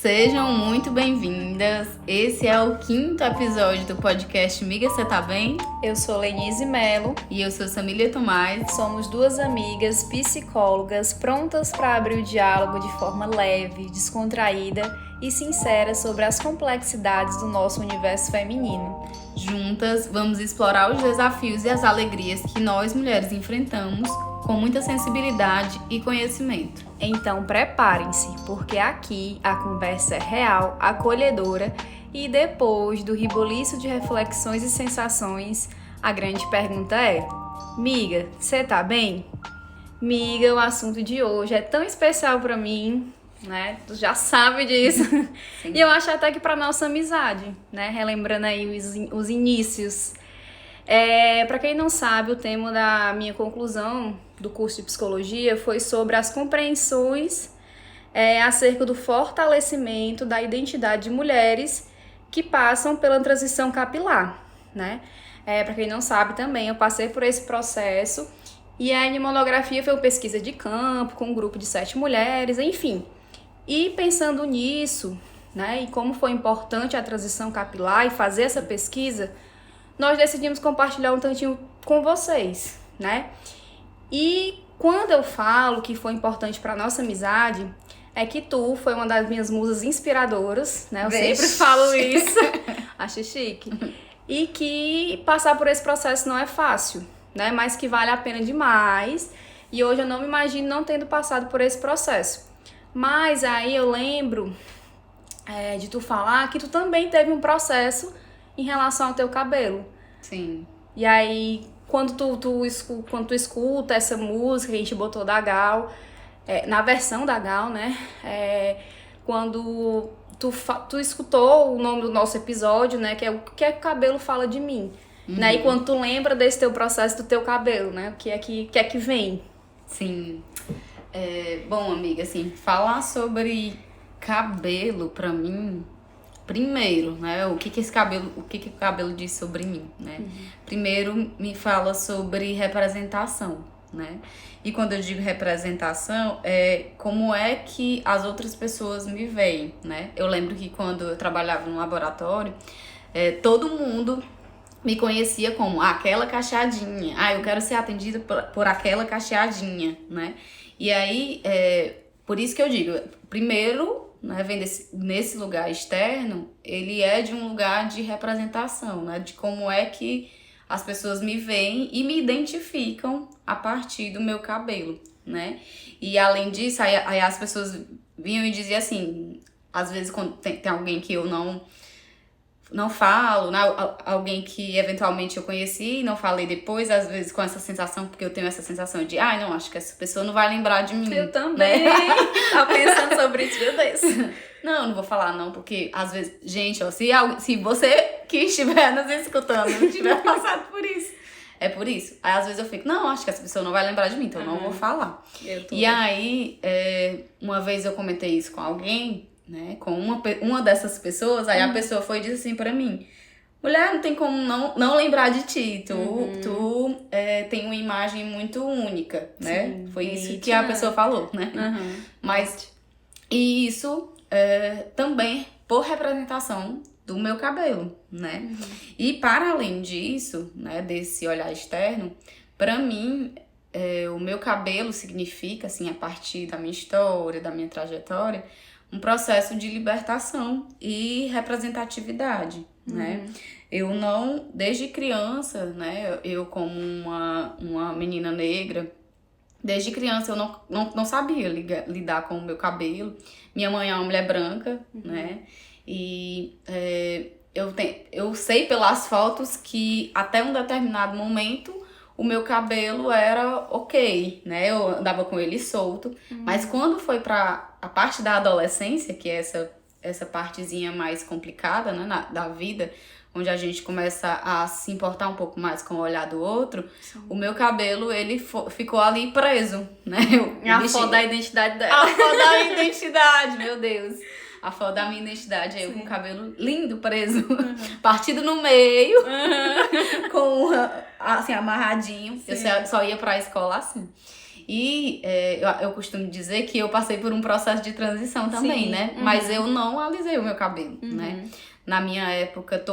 Sejam muito bem-vindas. Esse é o 5º episódio do podcast Miga, Cê Tá Bem? Eu sou Lenise Melo. E eu sou Samília Tomás. Somos duas amigas psicólogas prontas para abrir o diálogo de forma leve, descontraída e sincera sobre as complexidades do nosso universo feminino. Juntas, vamos explorar os desafios e as alegrias que nós mulheres enfrentamos com muita sensibilidade e conhecimento. Então preparem-se, porque aqui a conversa é real, acolhedora e depois do reboliço de reflexões e sensações, a grande pergunta é: miga, cê tá bem? Miga, o assunto de hoje é tão especial pra mim, né? Tu já sabe disso. Sim. E eu acho até que pra nossa amizade, né? Relembrando aí os inícios. Para quem não sabe, o tema da minha conclusão do curso de psicologia foi sobre as compreensões acerca do fortalecimento da identidade de mulheres que passam pela transição capilar, né? Para quem não sabe também, eu passei por esse processo e a minha monografia foi uma pesquisa de campo com um grupo de 7 mulheres, enfim. E pensando nisso, né, e como foi importante a transição capilar e fazer essa pesquisa, nós decidimos compartilhar um tantinho com vocês, né? E quando eu falo que foi importante para nossa amizade, é que tu foi uma das minhas musas inspiradoras, né? Eu sempre falo isso, acho chique. E que passar por esse processo não é fácil, né? Mas que vale a pena demais. E hoje eu não me imagino não tendo passado por esse processo. Mas aí eu lembro de tu falar que tu também teve um processo em relação ao teu cabelo. Sim. E aí, quando tu escuta essa música que a gente botou da Gal, na versão da Gal, né? Quando tu escutou o nome do nosso episódio, né? Que é o que o cabelo fala de mim. Uhum. Né? E quando tu lembra desse teu processo do teu cabelo, né? O que é que vem? Sim. Bom, amiga, assim, falar sobre cabelo pra mim... Primeiro, né, o que o cabelo diz sobre mim, né? Uhum. Primeiro me fala sobre representação, né? E quando eu digo representação, como é que as outras pessoas me veem, né? Eu lembro que quando eu trabalhava no laboratório, todo mundo me conhecia como aquela cacheadinha. Eu quero ser atendida por aquela cacheadinha, né? E aí, por isso que eu digo, primeiro... Né, vem nesse lugar externo, ele é de um lugar de representação, né, de como é que as pessoas me veem e me identificam a partir do meu cabelo, né? E além disso, aí as pessoas vinham e diziam assim, às vezes quando tem alguém que eu não falo, né? Alguém que eventualmente eu conheci e não falei depois, às vezes com essa sensação, porque eu tenho essa sensação de, não, acho que essa pessoa não vai lembrar de mim. Eu também, né? Tava pensando sobre isso dia desse. Não vou falar não, porque às vezes, gente, ó, se você que estiver nos escutando não tiver passado por isso, é por isso. Aí às vezes eu fico, não, acho que essa pessoa não vai lembrar de mim, então eu não vou falar. E aí, uma vez eu comentei isso com alguém, né, com uma dessas pessoas, aí a pessoa foi e disse assim pra mim: mulher, não tem como não lembrar de ti, tu tem uma imagem muito única, né? Sim, foi isso que a pessoa falou, né? Mas e isso também por representação do meu cabelo, né? E para além disso, né, desse olhar externo, pra mim o meu cabelo significa, assim, a partir da minha história, da minha trajetória, um processo de libertação e representatividade, né? Eu não, desde criança, né, eu como uma menina negra, desde criança eu não sabia lidar com o meu cabelo. Minha mãe é uma mulher branca, né? E eu sei pelas fotos que até um determinado momento o meu cabelo era ok, né? Eu andava com ele solto. Mas quando foi pra a parte da adolescência, que é essa partezinha mais complicada, né, da vida, onde a gente começa a se importar um pouco mais com o olhar do outro, o meu cabelo, ele ficou ali preso, né? A foto da identidade dela. A foto da identidade, meu Deus. A foto da minha identidade, eu com o cabelo lindo, preso, partido no meio, com assim, amarradinho. Sim. Eu só ia pra escola assim. E eu costumo dizer que eu passei por um processo de transição também, Sim. né? Mas eu não alisei o meu cabelo, né? Na minha época,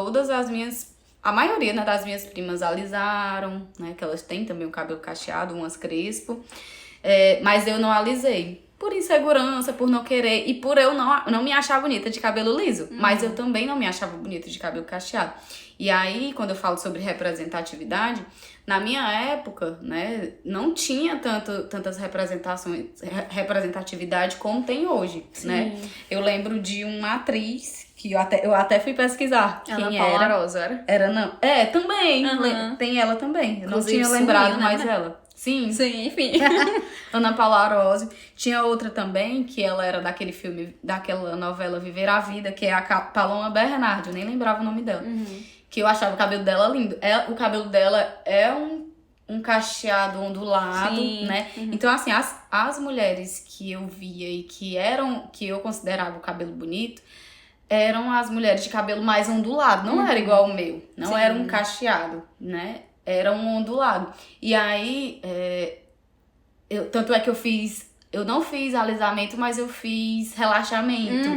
a maioria, né, das minhas primas alisaram, né? Que elas têm também o cabelo cacheado, umas crespo. Mas eu não alisei. Por insegurança, por não querer e por eu não me achar bonita de cabelo liso. Mas eu também não me achava bonita de cabelo cacheado. E aí, quando eu falo sobre representatividade, na minha época, né, não tinha tantas representatividade como tem hoje, né? Eu lembro de uma atriz que eu até fui pesquisar quem Ana era. Paula Arósio, era? Era não. Também. Tem ela também. Eu não Inclusive, tinha lembrado sumiu, né? mais ela. Sim. Sim, enfim. Ana Paula Arósio. Tinha outra também, que ela era daquele filme, daquela novela Viver a Vida, que é a Paloma Bernardi. Eu nem lembrava o nome dela. Que eu achava o cabelo dela lindo. O cabelo dela é um cacheado ondulado, Sim. né? Então, assim, as mulheres que eu via e que eu considerava o cabelo bonito, eram as mulheres de cabelo mais ondulado. Não era igual o meu. Não era um cacheado, né? Era um ondulado. E aí, tanto é que eu não fiz alisamento, mas eu fiz relaxamento.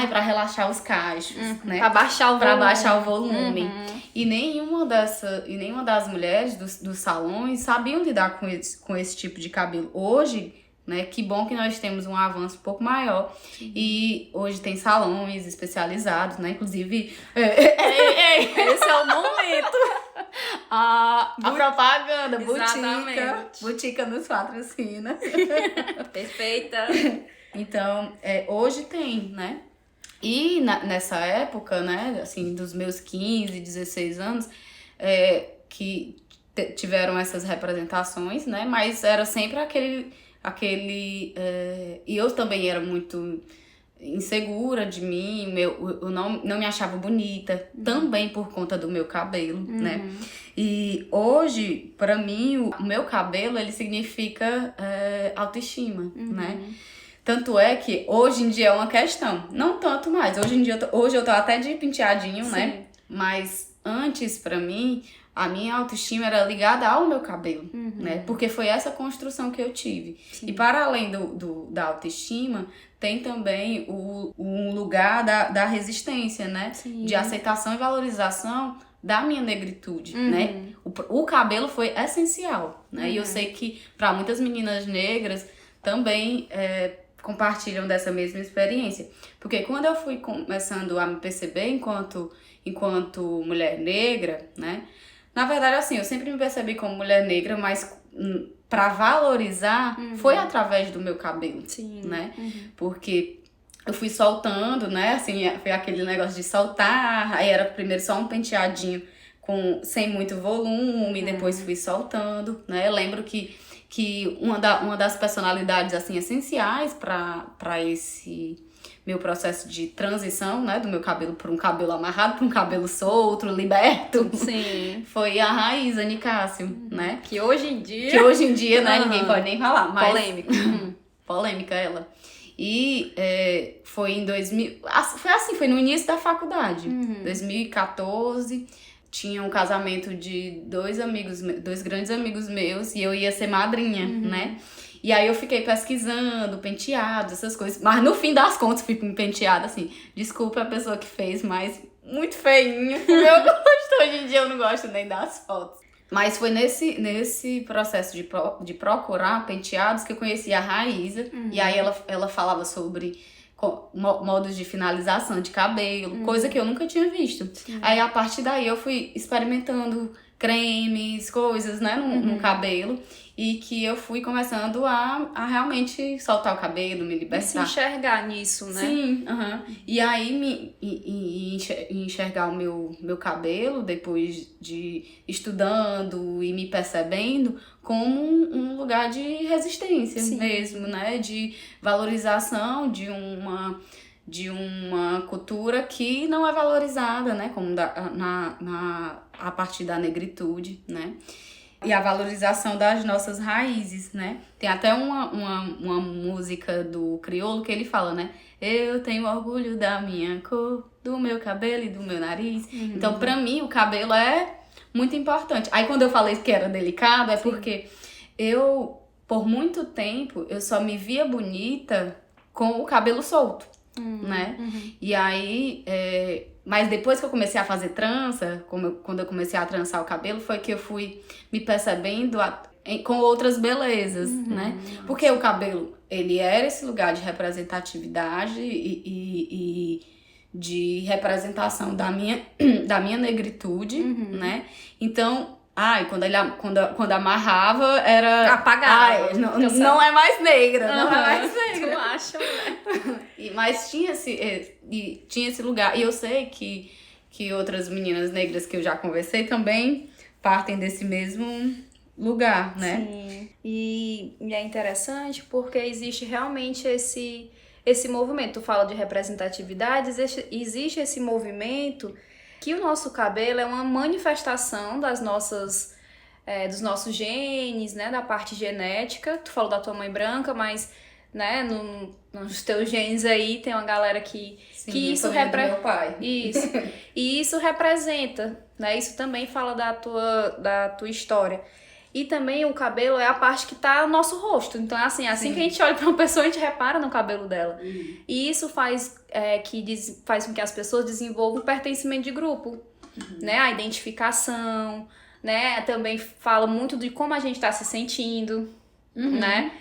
Pra relaxar os cachos, né? Pra baixar o volume. E nenhuma das mulheres dos salões sabiam lidar com esse tipo de cabelo. Hoje, né, que bom que nós temos um avanço um pouco maior. E hoje tem salões especializados, né? Inclusive... Esse é o momento. A propaganda, Exatamente. Botica nos patrocina. Perfeita. Então, hoje tem, né? E nessa época, né, assim, dos meus 15, 16 anos, que tiveram essas representações, né? Mas era sempre aquele e eu também era muito insegura de mim, eu não me achava bonita, também por conta do meu cabelo, né? E hoje, pra mim, o meu cabelo, ele significa autoestima, né? Tanto é que hoje em dia é uma questão, não tanto mais, hoje eu tô até de penteadinho, né? Mas antes, pra mim, a minha autoestima era ligada ao meu cabelo, né? Porque foi essa construção que eu tive. E para além da autoestima, tem também o lugar da resistência, né? De aceitação e valorização da minha negritude, né? O cabelo foi essencial, né? E eu sei que para muitas meninas negras também compartilham dessa mesma experiência. Porque quando eu fui começando a me perceber enquanto mulher negra, né? Na verdade, assim, eu sempre me percebi como mulher negra, mas pra valorizar foi através do meu cabelo, né? Porque eu fui soltando, né? Assim, foi aquele negócio de soltar, aí era primeiro só um penteadinho sem muito volume, depois fui soltando, né? Eu lembro que uma das personalidades, assim, essenciais pra esse meu processo de transição, né, do meu cabelo para um cabelo amarrado, para um cabelo solto, liberto. Sim. Foi a Raíza Nicásio, né? Que hoje em dia, né, ninguém pode nem falar. Mas... Polêmica. Polêmica ela. E foi em 2000... Foi no início da faculdade. 2014, tinha um casamento de dois grandes amigos meus, e eu ia ser madrinha, né? E aí eu fiquei pesquisando, penteados, essas coisas. Mas no fim das contas, fui com um penteado, assim, desculpa a pessoa que fez, mas muito feinho. Eu gosto, hoje em dia eu não gosto nem das fotos. Mas foi nesse processo de procurar penteados que eu conheci a Raíza. E aí ela falava sobre modos de finalização de cabelo, coisa que eu nunca tinha visto. Aí a partir daí eu fui experimentando cremes, coisas, né, no cabelo. E que eu fui começando a realmente soltar o cabelo, me libertar. E se enxergar nisso, né? Sim, E aí enxergar o meu cabelo, depois de estudando e me percebendo, como um lugar de resistência mesmo, né? De valorização de uma cultura que não é valorizada, né? Como a partir da negritude, né? E a valorização das nossas raízes, né? Tem até uma música do Criolo que ele fala, né? Eu tenho orgulho da minha cor, do meu cabelo e do meu nariz. Então, pra mim, o cabelo é muito importante. Aí, quando eu falei que era delicado, é porque eu por muito tempo, eu só me via bonita com o cabelo solto, né? E aí, mas depois que eu comecei a fazer trança, quando eu comecei a trançar o cabelo, foi que eu fui me percebendo com outras belezas, né? Porque o cabelo, ele era esse lugar de representatividade e de representação da minha negritude, né? Então, quando amarrava, era... Apagava. Não é mais negra, não é mais negra. Tu acha, mulher? Mas tinha esse lugar. E eu sei que outras meninas negras que eu já conversei também partem desse mesmo lugar, né? Sim. E é interessante porque existe realmente esse movimento. Tu fala de representatividade, existe esse movimento que o nosso cabelo é uma manifestação dos nossos genes, né? Da parte genética. Tu falou da tua mãe branca, mas... né, nos teus genes aí tem uma galera que isso representa meu pai. Isso. E isso representa, né? Isso também fala da tua história. E também o cabelo é a parte que tá no nosso rosto. Então, assim que a gente olha pra uma pessoa, a gente repara no cabelo dela. E isso faz com que as pessoas desenvolvam pertencimento de grupo, né? A identificação, né? Também fala muito de como a gente tá se sentindo, né?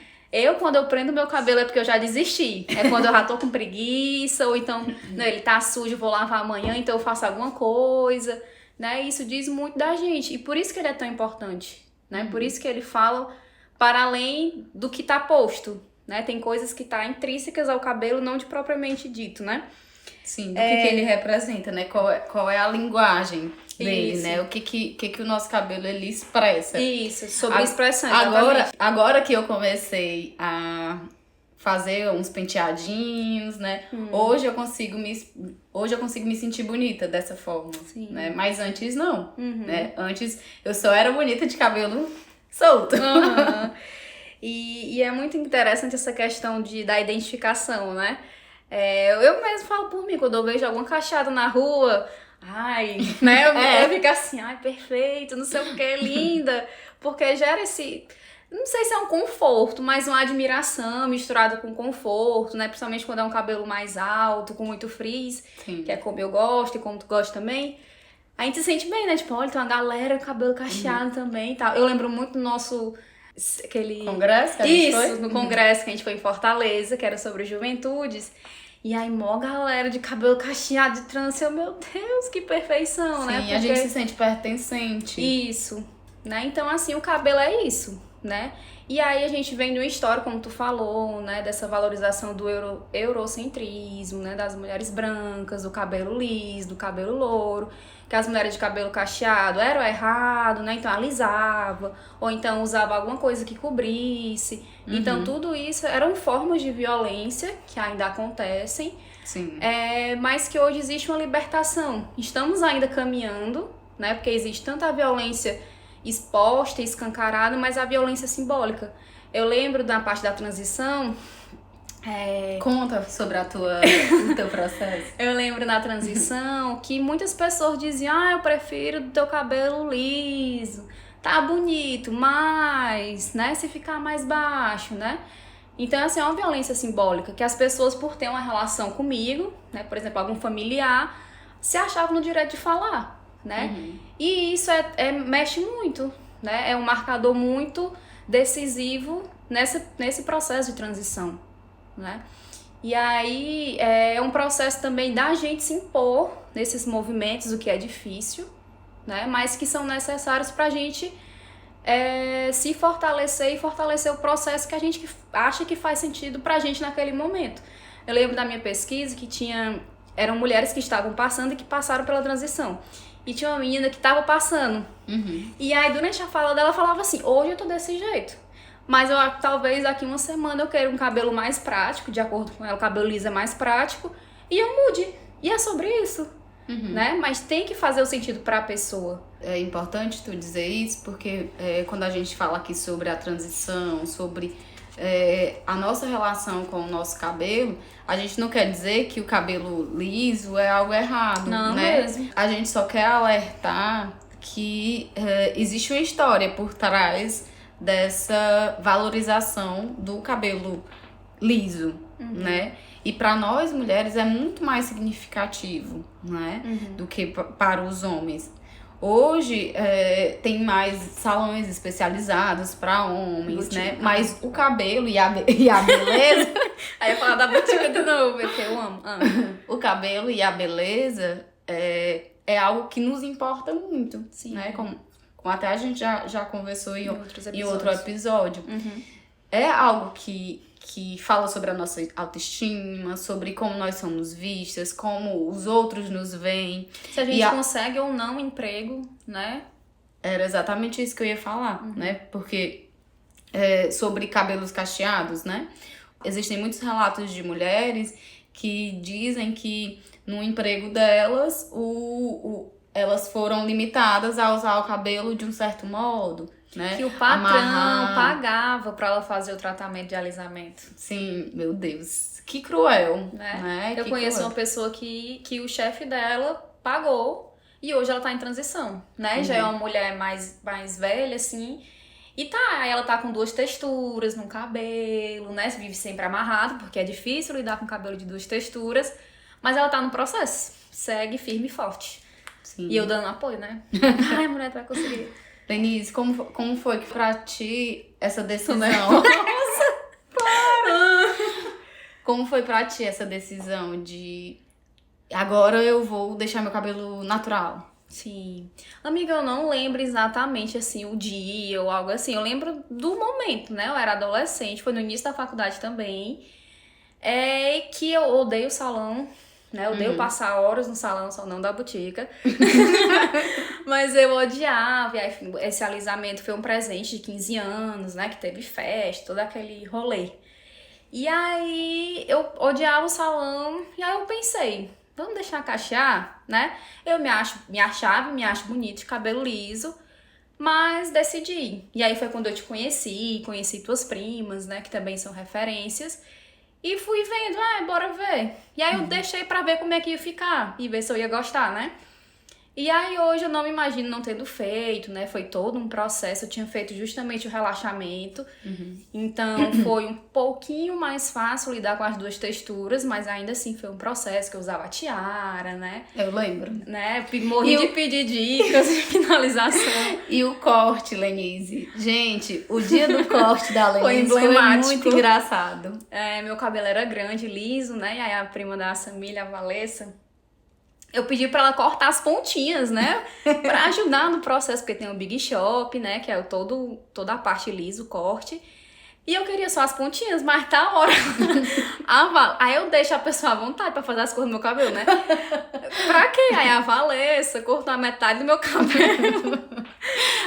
Quando eu prendo meu cabelo é porque eu já desisti. É quando eu já tô com preguiça, ou então, ele tá sujo, vou lavar amanhã, então eu faço alguma coisa, né? Isso diz muito da gente. E por isso que ele é tão importante, né? Por isso que ele fala para além do que tá posto, né? Tem coisas que tá intrínsecas ao cabelo, não de propriamente dito, né? Sim, do que ele representa, né? Qual é a linguagem dele, né? O que o nosso cabelo, ele expressa. Isso, sobre expressão. Agora que eu comecei a fazer uns penteadinhos, né? Hoje eu consigo me sentir bonita dessa forma, né? Mas antes não, né? Antes eu só era bonita de cabelo solto. E é muito interessante essa questão da identificação, né? Eu mesmo falo por mim, quando eu vejo alguma cacheada na rua, né? Eu fico assim, perfeito, não sei o que, linda, porque gera não sei se é um conforto, mas uma admiração misturada com conforto, né? Principalmente quando é um cabelo mais alto, com muito frizz, que é como eu gosto e como tu gosta também. A gente se sente bem, né? Tipo, olha, tem uma galera com cabelo cacheado também e tal. Eu lembro muito do nosso... congresso? No congresso que a gente foi em Fortaleza, que era sobre juventudes. E aí, mó galera de cabelo cacheado de trança. Meu Deus, que perfeição, né? Sim, a gente se sente pertencente. Isso, né? Então, assim, o cabelo é isso, né? E aí a gente vem de uma história, como tu falou, né? Dessa valorização do eurocentrismo, né? Das mulheres brancas, do cabelo liso, do cabelo louro. Que as mulheres de cabelo cacheado eram errado, né? Então alisava, ou então usava alguma coisa que cobrisse. Então tudo isso eram formas de violência que ainda acontecem, mas que hoje existe uma libertação. Estamos ainda caminhando, né? Porque existe tanta a violência exposta e escancarada, mas a violência simbólica. Eu lembro da parte da transição... Conta sobre o teu processo. Eu lembro na transição que muitas pessoas diziam, eu prefiro do teu cabelo liso, tá bonito, mas, né, se ficar mais baixo, né? Então, assim, é uma violência simbólica que as pessoas, por ter uma relação comigo, né, por exemplo, algum familiar, se achavam no direito de falar, né? E isso mexe muito, né? É um marcador muito decisivo nesse processo de transição, né? E aí é um processo também da gente se impor nesses movimentos, o que é difícil, né? Mas que são necessários pra gente se fortalecer e fortalecer o processo que a gente acha que faz sentido pra gente naquele momento. Eu lembro da minha pesquisa que eram mulheres que estavam passando e que passaram pela transição. E tinha uma menina que estava passando. E aí, durante a fala dela, falava assim, hoje eu tô desse jeito. Mas talvez daqui uma semana eu queira um cabelo mais prático, de acordo com ela, o cabelo liso é mais prático, e eu mude. E é sobre isso, né? Mas tem que fazer o sentido para a pessoa. É importante tu dizer isso, porque quando a gente fala aqui sobre a transição, sobre a nossa relação com o nosso cabelo, a gente não quer dizer que o cabelo liso é algo errado, não, né? Mesmo. A gente só quer alertar que existe uma história por trás dessa valorização do cabelo liso, né? E para nós mulheres é muito mais significativo, né? Do que para os homens. Hoje tem mais salões especializados para homens, né? Mas o cabelo e a beleza... Aí eu falo da botica de novo, que eu amo. O cabelo e a beleza é algo que nos importa muito, Sim. né? Como até a gente já conversou em outro episódio. É algo que fala sobre a nossa autoestima, sobre como nós somos vistas, como os outros nos veem. Se a gente consegue ou não emprego, né? Era exatamente isso que eu ia falar, né? Porque sobre cabelos cacheados, né? Existem muitos relatos de mulheres que dizem que no emprego delas, elas foram limitadas a usar o cabelo de um certo modo, né? Que o patrão pagava pra ela fazer o tratamento de alisamento. Sim, meu Deus. Que cruel, né? Eu conheço uma pessoa que o chefe dela pagou e hoje ela tá em transição, né? Já é uma mulher mais velha, assim. E ela tá com 2 texturas no cabelo, né? Vive sempre amarrado, porque é difícil lidar com cabelo de 2 texturas. Mas ela tá no processo. Segue firme e forte. Sim. E eu dando apoio, né? Ai, mulher, tu vai conseguir. Lenise, como foi que pra ti essa decisão? Nossa, para! Como foi pra ti essa decisão de... Agora eu vou deixar meu cabelo natural? Sim. Amiga, eu não lembro exatamente, assim, o dia ou algo assim. Eu lembro do momento, né? Eu era adolescente, foi no início da faculdade também. Que eu odeio salão, né? Eu odeio passar horas no salão, só não da botica. Mas eu odiava. E aí, esse alisamento foi um presente de 15 anos, né? Que teve festa, todo aquele rolê. E aí, eu odiava o salão. E aí eu pensei... Vamos deixar cachear, né? Eu me acho bonita de cabelo liso, mas decidi. E aí foi quando eu te conheci tuas primas, né? Que também são referências. E fui vendo, bora ver. E aí eu deixei pra ver como é que ia ficar e ver se eu ia gostar, né? E aí hoje eu não me imagino não tendo feito, né? Foi todo um processo, eu tinha feito justamente o relaxamento. Então foi um pouquinho mais fácil lidar com as 2 texturas, mas ainda assim foi um processo que eu usava tiara, né? Eu lembro. Né? Morri de pedir dicas de finalização. E o corte, Lenise. Gente, o dia do corte da Lenise foi emblemático. Muito engraçado. Meu cabelo era grande, liso, né? E aí a prima da Samília, a Valessa... Eu pedi pra ela cortar as pontinhas, né? Pra ajudar no processo, porque tem o Big Shop, né? Que é toda a parte lisa, o corte. E eu queria só as pontinhas, mas tá a hora. Aí eu deixo a pessoa à vontade pra fazer as cores do meu cabelo, né? Pra quê? Aí a Valessa cortou a metade do meu cabelo.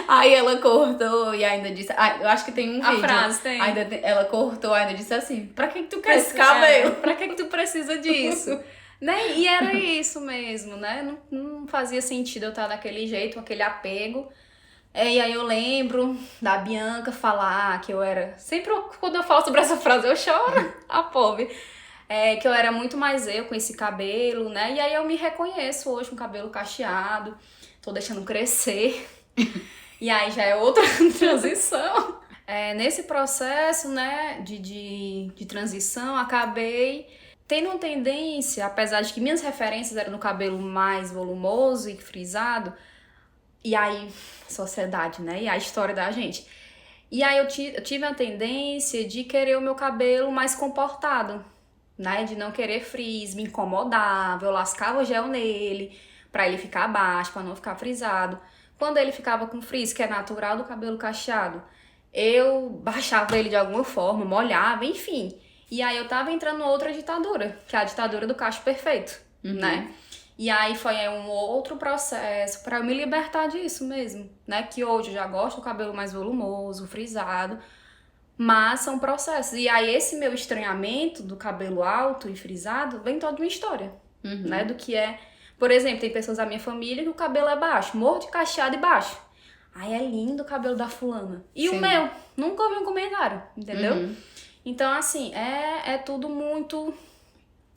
Aí ela cortou e ainda disse... eu acho que tem um vídeo. A frase tem. Ela cortou e ainda disse assim... Pra que tu quer esse cabelo? Pra que tu precisa disso? Né? E era isso mesmo, né? Não fazia sentido eu estar daquele jeito, aquele apego. E aí eu lembro da Bianca falar que eu era... Sempre quando eu falo sobre essa frase eu choro, a pobre. Que eu era muito mais eu com esse cabelo, né? E aí eu me reconheço hoje com cabelo cacheado. Tô deixando crescer. E aí já é outra transição. Nesse processo, né, de transição, acabei... tendo uma tendência, apesar de que minhas referências eram no cabelo mais volumoso e frisado, e aí, sociedade, né? E a história da gente. E aí eu tive a tendência de querer o meu cabelo mais comportado, né? De não querer frizz, me incomodava, eu lascava gel nele, pra ele ficar baixo, pra não ficar frisado. Quando ele ficava com frizz, que é natural do cabelo cacheado, eu baixava ele de alguma forma, molhava, enfim... E aí eu tava entrando em outra ditadura, que é a ditadura do cacho perfeito, né? E aí foi um outro processo pra eu me libertar disso mesmo, né? Que hoje eu já gosto do cabelo mais volumoso, frisado, mas são processos. E aí esse meu estranhamento do cabelo alto e frisado vem toda uma história, né? Do que é... Por exemplo, tem pessoas da minha família que o cabelo é baixo, morro de cacheado e baixo. Ai, é lindo o cabelo da fulana. E Sim. o meu? Nunca ouvi um comentário, entendeu? Então, assim, é tudo muito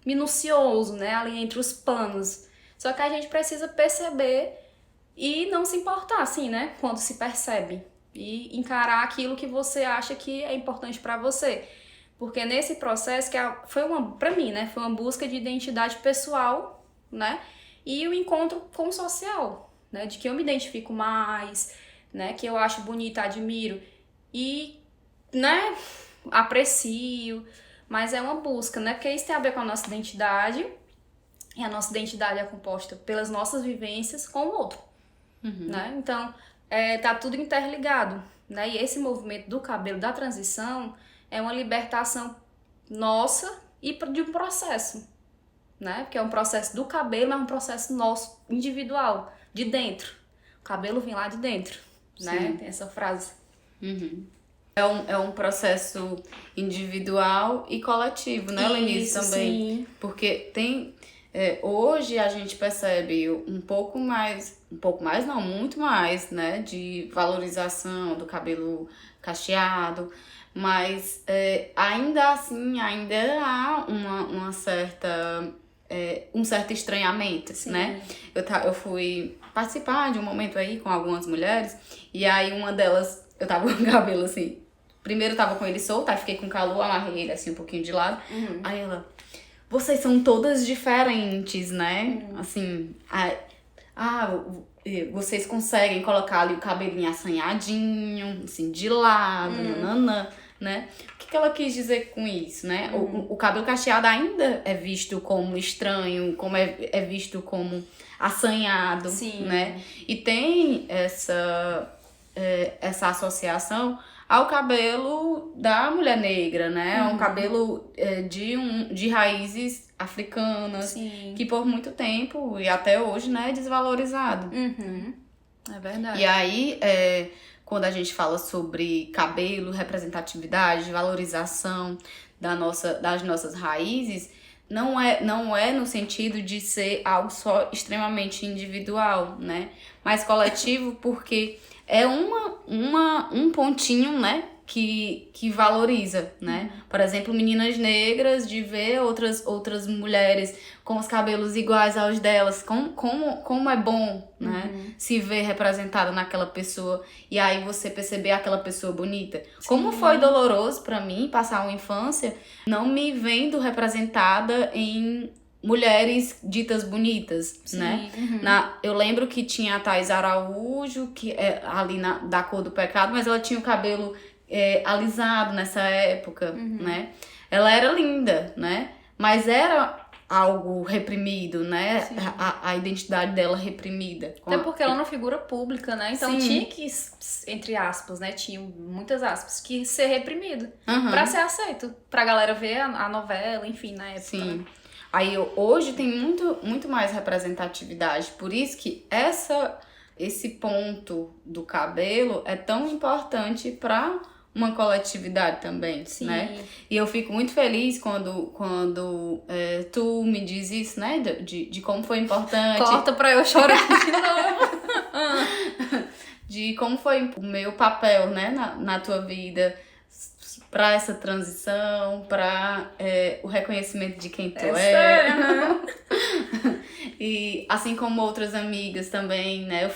minucioso, né? Ali entre os panos. Só que a gente precisa perceber e não se importar, assim, né? Quando se percebe. e encarar aquilo que você acha que é importante pra você. Porque nesse processo, pra mim, né, foi uma busca de identidade pessoal, né, e o encontro com o social, né, de que eu me identifico mais, né, que eu acho bonita, admiro e, né, aprecio, mas é uma busca, né, porque isso tem a ver com a nossa identidade, e a nossa identidade é composta pelas nossas vivências com o outro, né, então tá tudo interligado, né, e esse movimento do cabelo, da transição, é uma libertação nossa e de um processo, né? Porque é um processo do cabelo, mas é um processo nosso, individual, de dentro. O cabelo vem lá de dentro, né? Tem essa frase. É um processo individual e coletivo, né, Lenice, também? Sim. Porque hoje a gente percebe muito mais, né, de valorização do cabelo cacheado, mas ainda assim, ainda há uma certa, um certo estranhamento, né? Eu fui participar de um momento aí com algumas mulheres, e aí uma delas, eu tava com o cabelo assim, primeiro eu tava com ele solto, aí fiquei com calor, amarrei ele assim um pouquinho de lado, aí ela, vocês são todas diferentes, né? Assim, vocês conseguem colocar ali o cabelinho assanhadinho, assim, de lado, nananã, né? O que ela quis dizer com isso, né? O cabelo cacheado ainda é visto como estranho, como é visto como assanhado, né? E tem essa associação ao cabelo da mulher negra, né? Um cabelo de raízes africanas, que por muito tempo e até hoje, né, é desvalorizado. É verdade. E aí, quando a gente fala sobre cabelo, representatividade, valorização das nossas raízes, não é no sentido de ser algo só extremamente individual, né? Mas coletivo, porque é um pontinho, né, que valoriza, né? Por exemplo, meninas negras, de ver outras mulheres com os cabelos iguais aos delas, como é bom, né? Se ver representada naquela pessoa e aí você perceber aquela pessoa bonita. Como foi doloroso pra mim passar uma infância não me vendo representada em mulheres ditas bonitas, né? Eu lembro que tinha a Thaís Araújo, que é ali da Cor do Pecado, mas ela tinha o cabelo alisado nessa época, né? Ela era linda, né? Mas era algo reprimido, né? A identidade dela reprimida. Até porque ela é uma figura pública, né? Então tinha que, entre aspas, né? Tinha muitas aspas, que ser reprimido pra ser aceito. Pra galera ver a novela, enfim, na época. Sim. Né? Aí hoje tem muito mais representatividade, por isso que esse ponto do cabelo é tão importante para uma coletividade também, né? E eu fico muito feliz quando tu me diz isso, né? De como foi importante. Corta pra eu chorar de novo. De como foi o meu papel, né? Na tua vida, para essa transição, para o reconhecimento de quem tu é. Sério? E assim como outras amigas também, né?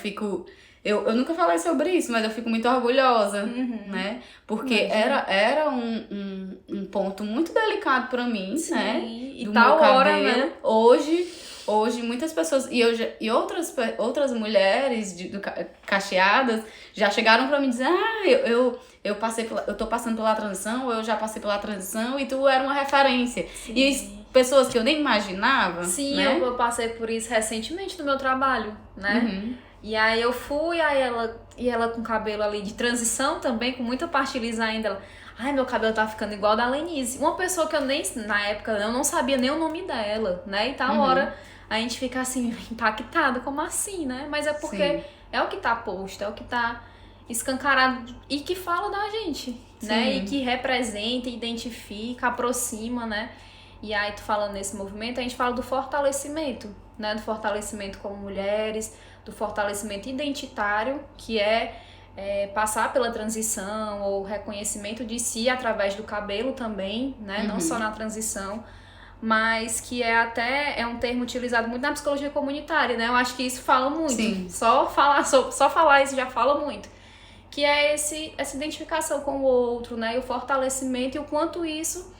Eu nunca falei sobre isso, mas eu fico muito orgulhosa, né? Porque era um ponto muito delicado pra mim, né? E do tal meu cabelo. hora, né? Hoje muitas pessoas e outras mulheres cacheadas já chegaram pra mim dizer: eu tô passando pela transição, ou eu já passei pela transição e tu era uma referência. E pessoas que eu nem imaginava. Sim, né? eu passei por isso recentemente no meu trabalho, né? E aí eu fui, aí ela com cabelo ali de transição também, com muita parte lisa ainda. Ela, ai, meu cabelo tá ficando igual da Lenice. Uma pessoa que eu nem, na época, eu não sabia nem o nome dela, né? E tal hora a gente fica assim, impactada, como assim, né? Mas é porque é o que tá posto, é o que tá escancarado e que fala da gente, né? E que representa, identifica, aproxima, né? E aí, tu falando nesse movimento, a gente fala do fortalecimento, né? Do fortalecimento como mulheres, do fortalecimento identitário, que é passar pela transição ou reconhecimento de si através do cabelo também, né? Não só na transição, mas que é um termo utilizado muito na psicologia comunitária, né? Eu acho que isso fala muito. Sim. Só falar isso já fala muito. que é essa identificação com o outro, né? E o fortalecimento e o quanto isso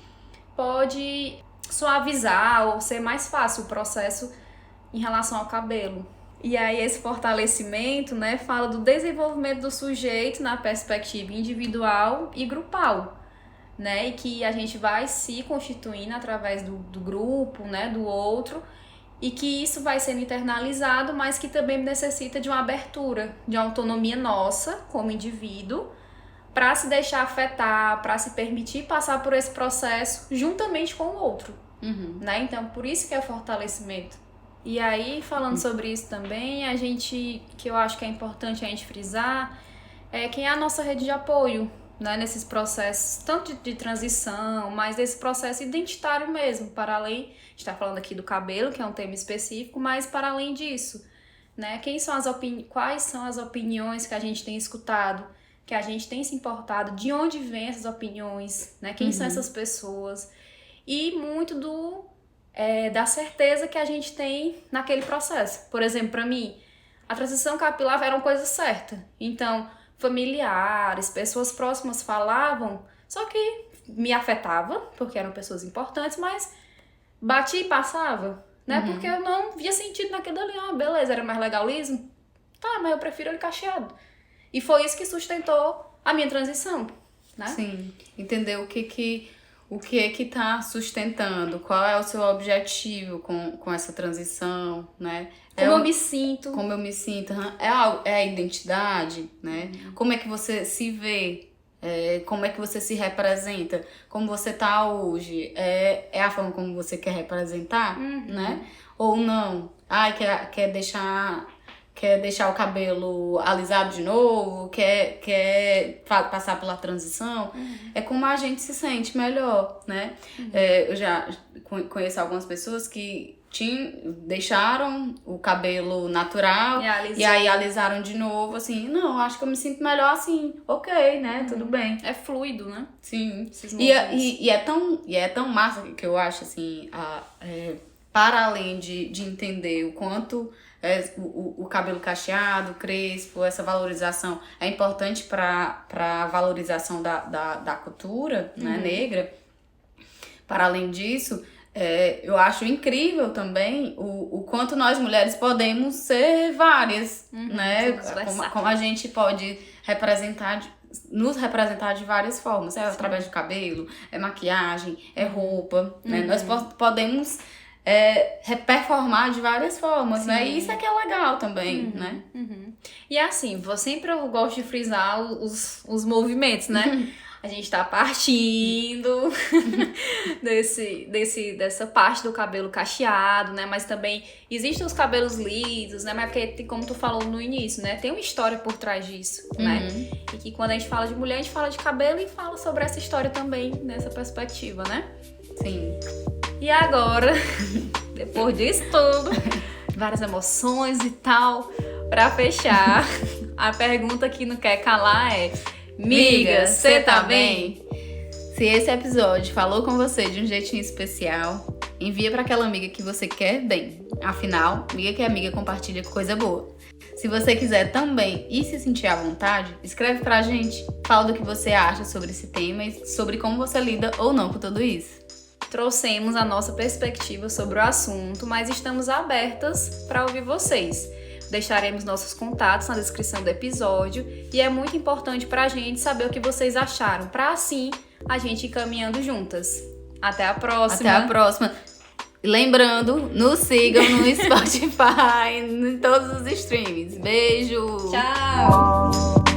pode suavizar ou ser mais fácil o processo em relação ao cabelo. E aí esse fortalecimento, né, fala do desenvolvimento do sujeito na perspectiva individual e grupal, né, e que a gente vai se constituindo através do grupo, né, do outro, e que isso vai sendo internalizado, mas que também necessita de uma abertura, de uma autonomia nossa como indivíduo, para se deixar afetar, para se permitir passar por esse processo juntamente com o outro, né? Então, por isso que é fortalecimento. E aí, falando sobre isso também, que eu acho que é importante a gente frisar, é quem é a nossa rede de apoio, né, nesses processos, tanto de transição, mas desse processo identitário mesmo, para além, a gente está falando aqui do cabelo, que é um tema específico, mas para além disso, né, quais são as opiniões que a gente tem escutado, que a gente tem se importado, de onde vêm essas opiniões, né, quem são essas pessoas, e muito da certeza que a gente tem naquele processo. Por exemplo, para mim, a transição capilar era uma coisa certa. Então, familiares, pessoas próximas falavam, só que me afetava, porque eram pessoas importantes, mas batia e passava, né? Porque eu não via sentido naquilo ali. Ah, beleza, era mais legal liso? Tá, mas eu prefiro ele cacheado. E foi isso que sustentou a minha transição, né? Sim, entender o que é que tá sustentando, qual é o seu objetivo com essa transição, né? Como eu me sinto. Como eu me sinto, é a identidade, né? Como é que você se vê, como é que você se representa, como você tá hoje, é a forma como você quer representar, né? Ou não, quer deixar o cabelo alisado de novo, quer passar pela transição, é como a gente se sente melhor, né? Eu já conheço algumas pessoas que deixaram o cabelo natural e aí alisaram de novo, assim, não, acho que eu me sinto melhor assim, ok, né, tudo bem. É fluido, né? Sim, e é tão massa que eu acho, assim, para além de entender o quanto o cabelo cacheado, crespo, essa valorização é importante para a valorização da cultura, né, negra. Para além disso, eu acho incrível também o quanto nós mulheres podemos ser várias, né? Como a gente pode nos representar de várias formas, através do cabelo, maquiagem, roupa, né? Nós podemos performar de várias formas, né? E isso é que é legal também, né? E assim, sempre eu gosto de frisar os movimentos, né? A gente tá partindo dessa parte do cabelo cacheado, né? Mas também existem os cabelos lisos, né? Mas porque, como tu falou no início, né? Tem uma história por trás disso, né? E que quando a gente fala de mulher, a gente fala de cabelo e fala sobre essa história também, nessa perspectiva, né? Sim. E agora, depois disso tudo, várias emoções e tal, pra fechar, a pergunta que não quer calar é: miga, cê tá bem? Se esse episódio falou com você de um jeitinho especial, envia pra aquela amiga que você quer bem. Afinal, amiga que é amiga compartilha coisa boa. Se você quiser também e se sentir à vontade, escreve pra gente. Fala do que você acha sobre esse tema e sobre como você lida ou não com tudo isso. Trouxemos a nossa perspectiva sobre o assunto, mas estamos abertas para ouvir vocês. Deixaremos nossos contatos na descrição do episódio e é muito importante para a gente saber o que vocês acharam, para assim a gente ir caminhando juntas. Até a próxima! Até a próxima! Lembrando, nos sigam no Spotify, em todos os streams. Beijo! Tchau!